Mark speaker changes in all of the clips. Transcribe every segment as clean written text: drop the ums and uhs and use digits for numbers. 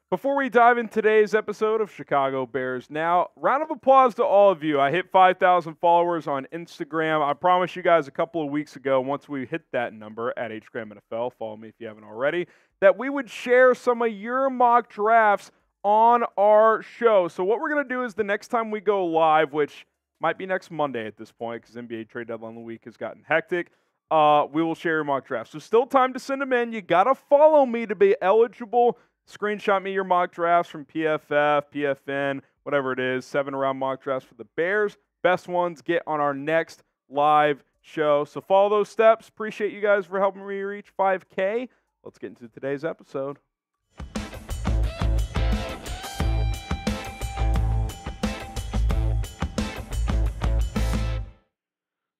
Speaker 1: Before we dive into today's episode of Chicago Bears Now, round of applause to all of you. I hit 5,000 followers on Instagram. I promised you guys a couple of weeks ago, once we hit that number at HGramNFL, follow me if you haven't already, that we would share some of your mock drafts on our show. So what we're going to do is the next time we go live, which might be next Monday at this point because NBA trade deadline of the week has gotten hectic, we will share your mock drafts. So still time to send them in. You got to follow me to be eligible. Screenshot me your mock drafts from PFF, PFN, whatever it is. 7-round mock drafts for the Bears. Best ones get on our next live show. So follow those steps. Appreciate you guys for helping me reach 5K. Let's get into today's episode.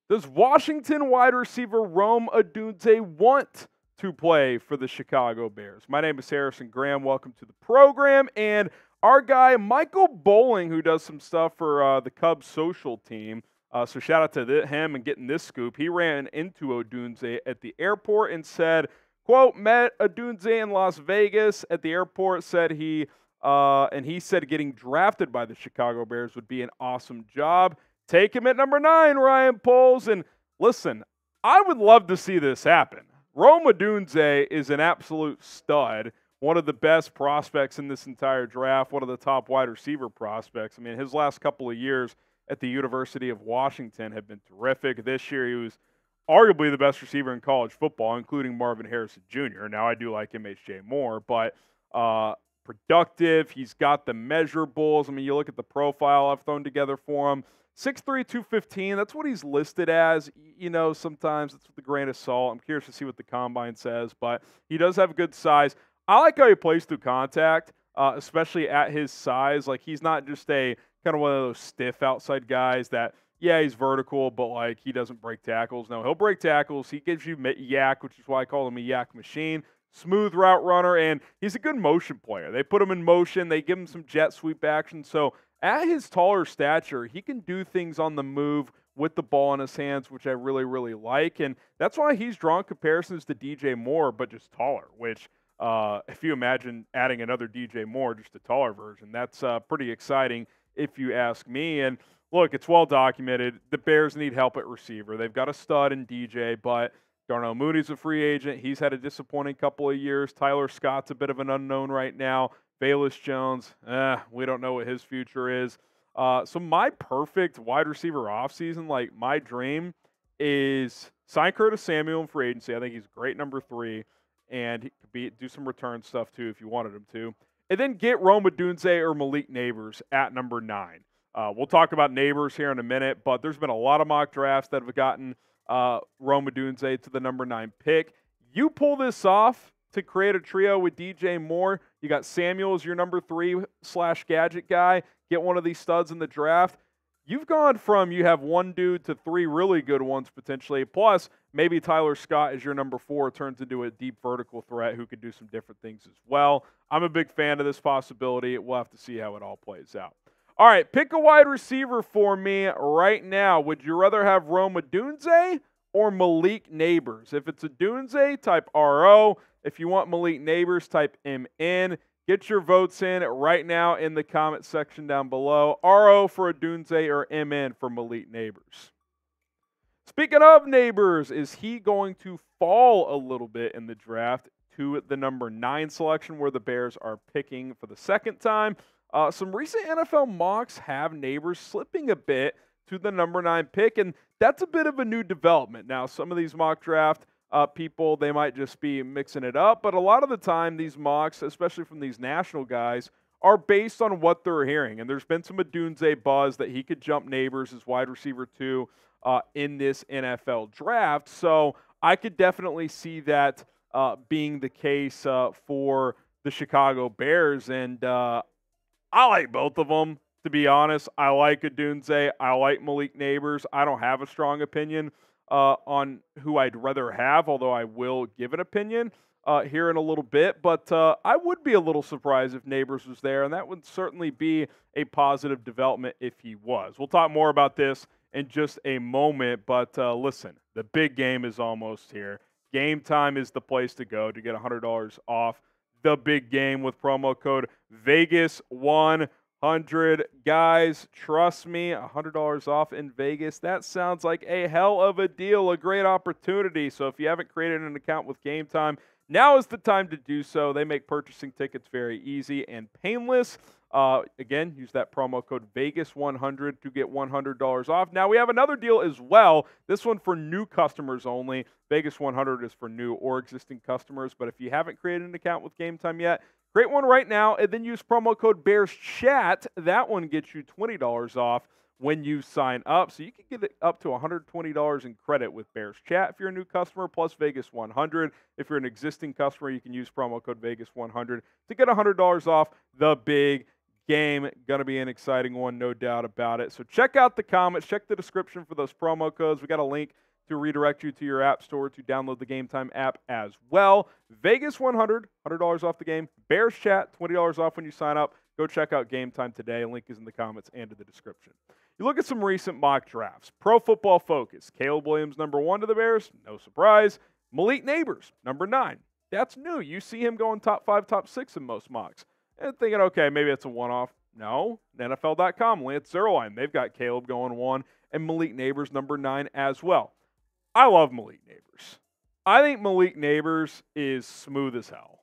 Speaker 1: Does Washington wide receiver Rome Odunze want to play for the Chicago Bears? My name is Harrison Graham. Welcome to the program. And our guy, Michael Bowling, who does some stuff for the Cubs social team. So shout out to him and getting this scoop. He ran into Odunze at the airport and said, quote, met Odunze in Las Vegas at the airport, said he said getting drafted by the Chicago Bears would be an awesome job. Take him at number 9, Ryan Poles. And listen, I would love to see this happen. Rome Odunze is an absolute stud, one of the best prospects in this entire draft, one of the top wide receiver prospects. I mean, his last couple of years at the University of Washington have been terrific. This year, he was arguably the best receiver in college football, including Marvin Harrison Jr. Now, I do like MHJ more, but productive. He's got the measurables. I mean, you look at the profile I've thrown together for him. 6'3", 215, that's what he's listed as. You know, sometimes it's with a grain of salt. I'm curious to see what the combine says, but he does have good size. I like how he plays through contact, especially at his size. Like, he's not just a kind of one of those stiff outside guys that, yeah, he's vertical, but, like, he doesn't break tackles. No, he'll break tackles. He gives you yak, which is why I call him a yak machine. Smooth route runner, and he's a good motion player. They put him in motion. They give him some jet sweep action, so at his taller stature, he can do things on the move with the ball in his hands, which I really, really like. And that's why he's drawn comparisons to DJ Moore, but just taller, which if you imagine adding another DJ Moore, just a taller version, that's pretty exciting if you ask me. And look, it's well documented. The Bears need help at receiver. They've got a stud in DJ, but Darnell Mooney's a free agent. He's had a disappointing couple of years. Tyler Scott's a bit of an unknown right now. Velus Jones, we don't know what his future is. So my perfect wide receiver offseason, like my dream, is sign Curtis Samuel in free agency. I think he's great number 3, and he could do some return stuff too if you wanted him to. And then get Rome Odunze or Malik Nabers at number 9. We'll talk about Nabers here in a minute, but there's been a lot of mock drafts that have gotten Rome Odunze to the number 9 pick. You pull this off to create a trio with DJ Moore. You got Samuel as your number 3/gadget guy. Get one of these studs in the draft. You've gone from you have one dude to 3 really good ones potentially. Plus, maybe Tyler Scott as your number 4 turns into a deep vertical threat who could do some different things as well. I'm a big fan of this possibility. We'll have to see how it all plays out. All right, pick a wide receiver for me right now. Would you rather have Rome Odunze or Malik Nabers? If it's Odunze, type RO. If you want Malik Nabers, type MN. Get your votes in right now in the comment section down below. RO for Odunze or MN for Malik Nabers. Speaking of Nabers, is he going to fall a little bit in the draft to the number 9 selection where the Bears are picking for the second time? Some recent NFL mocks have Nabers slipping a bit to the number 9 pick, and that's a bit of a new development. Now, some of these mock draft people, they might just be mixing it up, but a lot of the time these mocks, especially from these national guys, are based on what they're hearing. And there's been some Odunze buzz that he could jump Nabers as wide receiver 2 in this NFL draft. So I could definitely see that being the case for the Chicago Bears. And I like both of them, to be honest. I like Odunze. I like Malik Nabers. I don't have a strong opinion on who I'd rather have, although I will give an opinion here in a little bit. But I would be a little surprised if Nabers was there, and that would certainly be a positive development if he was. We'll talk more about this in just a moment, but listen, the big game is almost here. Game Time is the place to go to get $100 off the big game with promo code Vegas100. Guys, trust me, $100 off in Vegas. That sounds like a hell of a deal, a great opportunity. So if you haven't created an account with Game Time, now is the time to do so. They make purchasing tickets very easy and painless. Again, use that promo code Vegas100 to get $100 off. Now, we have another deal as well. This one for new customers only. Vegas100 is for new or existing customers. But if you haven't created an account with Game Time yet, create one right now and then use promo code BearsChat. That one gets you $20 off when you sign up. So you can get it up to $120 in credit with Bears Chat if you're a new customer, plus Vegas 100. If you're an existing customer, you can use promo code Vegas 100 to get $100 off the big game. Going to be an exciting one, no doubt about it. So check out the comments, check the description for those promo codes. We got a link to redirect you to your app store to download the Game Time app as well. Vegas 100, $100 off the game. Bears Chat, $20 off when you sign up. Go check out Game Time today. Link is in the comments and in the description. You look at some recent mock drafts. Pro Football Focus. Caleb Williams, number 1 to the Bears. No surprise. Malik Nabers, number 9. That's new. You see him going top 5, top 6 in most mocks. And thinking, okay, maybe it's a one-off. No. NFL.com, Lance Zierlein. They've got Caleb going 1 and Malik Nabers, number 9 as well. I love Malik Nabers. I think Malik Nabers is smooth as hell.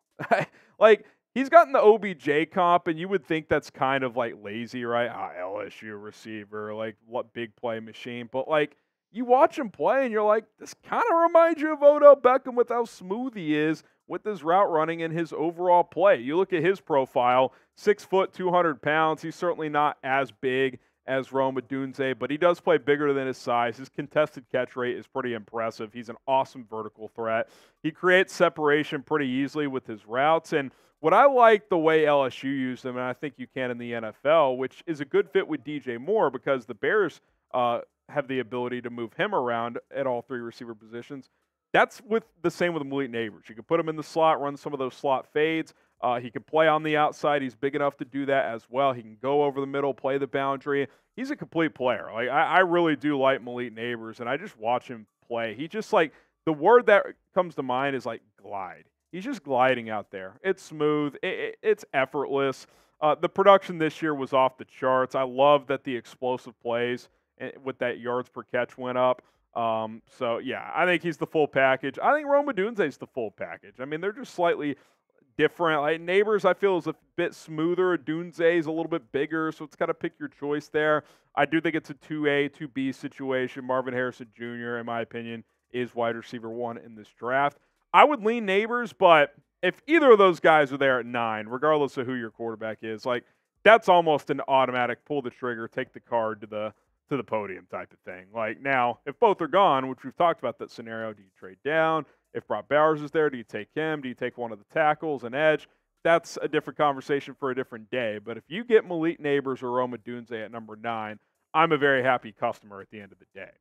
Speaker 1: Like, he's gotten the OBJ comp, and you would think that's kind of like lazy, right? LSU receiver, like what big play machine. But like, you watch him play, and you're like, this kind of reminds you of Odell Beckham with how smooth he is with his route running and his overall play. You look at his profile, 6 foot, 200 pounds. He's certainly not as big as Rome Odunze, but he does play bigger than his size. His contested catch rate is pretty impressive. He's an awesome vertical threat. He creates separation pretty easily with his routes, and what I like the way LSU used him, and I think you can in the NFL, which is a good fit with DJ Moore because the Bears have the ability to move him around at all 3 receiver positions. That's the same with Malik Nabers. You can put him in the slot, run some of those slot fades. He can play on the outside. He's big enough to do that as well. He can go over the middle, play the boundary. He's a complete player. Like I really do like Malik Nabers, and I just watch him play. He just like, the word that comes to mind is like glide. He's just gliding out there. It's smooth. It's effortless. The production this year was off the charts. I love that the explosive plays with that yards per catch went up. So, yeah, I think he's the full package. I think Rome Odunze is the full package. I mean, they're just slightly different. Like Nabers, I feel, is a bit smoother. Odunze is a little bit bigger, so it's got to pick your choice there. I do think it's a 2A, 2B situation. Marvin Harrison Jr., in my opinion, is wide receiver 1 in this draft. I would lean Nabers, but if either of those guys are there at 9, regardless of who your quarterback is, like that's almost an automatic pull the trigger, take the card to the podium type of thing. Like now, if both are gone, which we've talked about that scenario, do you trade down? If Brock Bowers is there, do you take him? Do you take one of the tackles, an edge? That's a different conversation for a different day. But if you get Malik Nabers or Rome Odunze at number 9, I'm a very happy customer at the end of the day.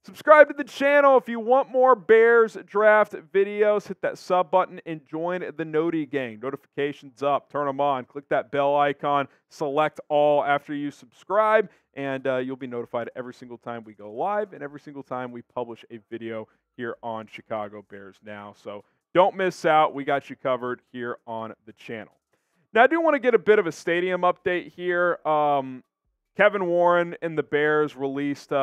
Speaker 1: Subscribe to the channel if you want more Bears draft videos. Hit that sub button and join the Noti gang. Notifications up. Turn them on. Click that bell icon. Select all after you subscribe, and you'll be notified every single time we go live and every single time we publish a video here on Chicago Bears Now. So don't miss out. We got you covered here on the channel. Now, I do want to get a bit of a stadium update here. Kevin Warren and the Bears released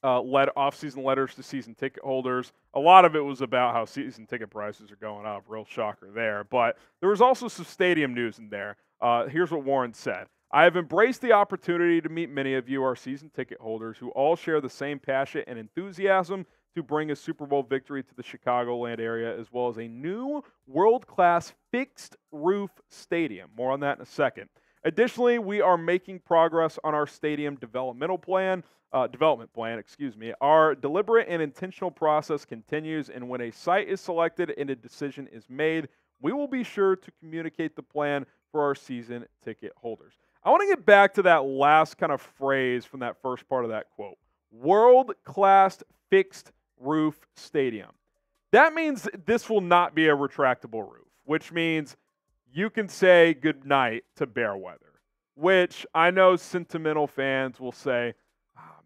Speaker 1: off-season letters to season ticket holders. A lot of it was about how season ticket prices are going up. Real shocker there. But there was also some stadium news in there. Here's what Warren said. I have embraced the opportunity to meet many of you, our season ticket holders, who all share the same passion and enthusiasm to bring a Super Bowl victory to the Chicagoland area, as well as a new world-class fixed-roof stadium. More on that in a second. Additionally, we are making progress on our stadium development plan. Our deliberate and intentional process continues, and when a site is selected and a decision is made, we will be sure to communicate the plan for our season ticket holders. I want to get back to that last kind of phrase from that first part of that quote. World-class fixed roof stadium. That means this will not be a retractable roof, which means you can say goodnight to bear weather, which I know sentimental fans will say,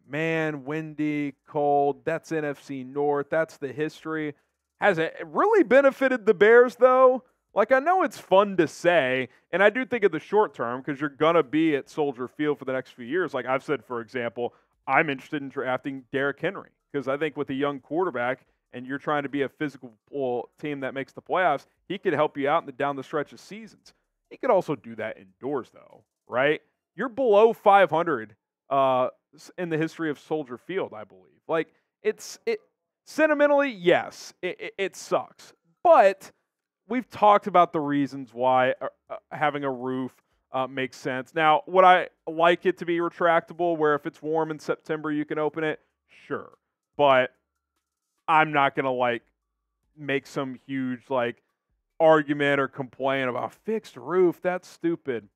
Speaker 1: man, windy, cold, that's NFC North, that's the history. Has it really benefited the Bears, though? Like, I know it's fun to say, and I do think of the short term because you're going to be at Soldier Field for the next few years. Like I've said, for example, I'm interested in drafting Derrick Henry because I think with a young quarterback and you're trying to be a physical team that makes the playoffs, he could help you out down the stretch of seasons. He could also do that indoors, though, right? You're below 500 in the history of Soldier Field, I believe. Like, it sentimentally, yes, it sucks. But we've talked about the reasons why having a roof makes sense. Now, would I like it to be retractable where if it's warm in September you can open it? Sure. But I'm not going to make some huge argument or complain about fixed roof. That's stupid.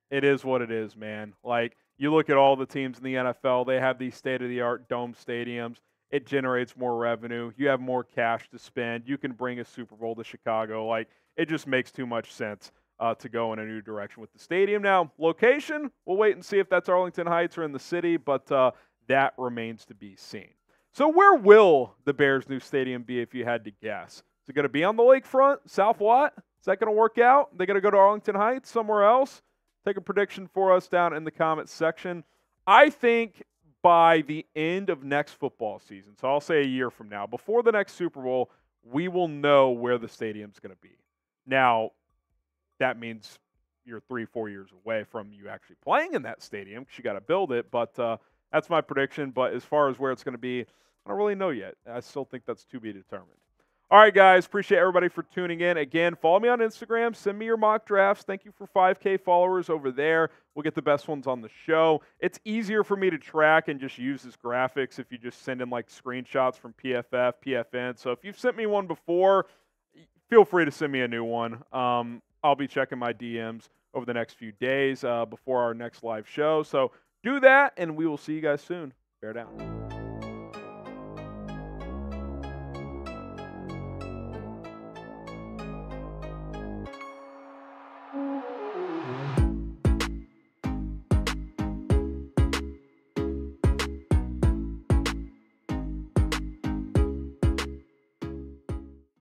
Speaker 1: It is what it is, man. Like, you look at all the teams in the NFL, they have these state-of-the-art dome stadiums. It generates more revenue. You have more cash to spend. You can bring a Super Bowl to Chicago. Like, it just makes too much sense to go in a new direction with the stadium. Now, location, we'll wait and see if that's Arlington Heights or in the city, but that remains to be seen. So where will the Bears' new stadium be if you had to guess? Is it going to be on the lakefront, South Lot? Is that going to work out? They going to go to Arlington Heights, somewhere else? Take a prediction for us down in the comments section. I think by the end of next football season, so I'll say a year from now, before the next Super Bowl, we will know where the stadium's going to be. Now, that means you're 3-4 years away from you actually playing in that stadium because you got to build it, but that's my prediction. But as far as where it's going to be, I don't really know yet. I still think that's to be determined. All right, guys, appreciate everybody for tuning in. Again, follow me on Instagram. Send me your mock drafts. Thank you for 5K followers over there. We'll get the best ones on the show. It's easier for me to track and just use as graphics if you just send in screenshots from PFF, PFN. So if you've sent me one before, feel free to send me a new one. I'll be checking my DMs over the next few days before our next live show. So do that, and we will see you guys soon. Bear down.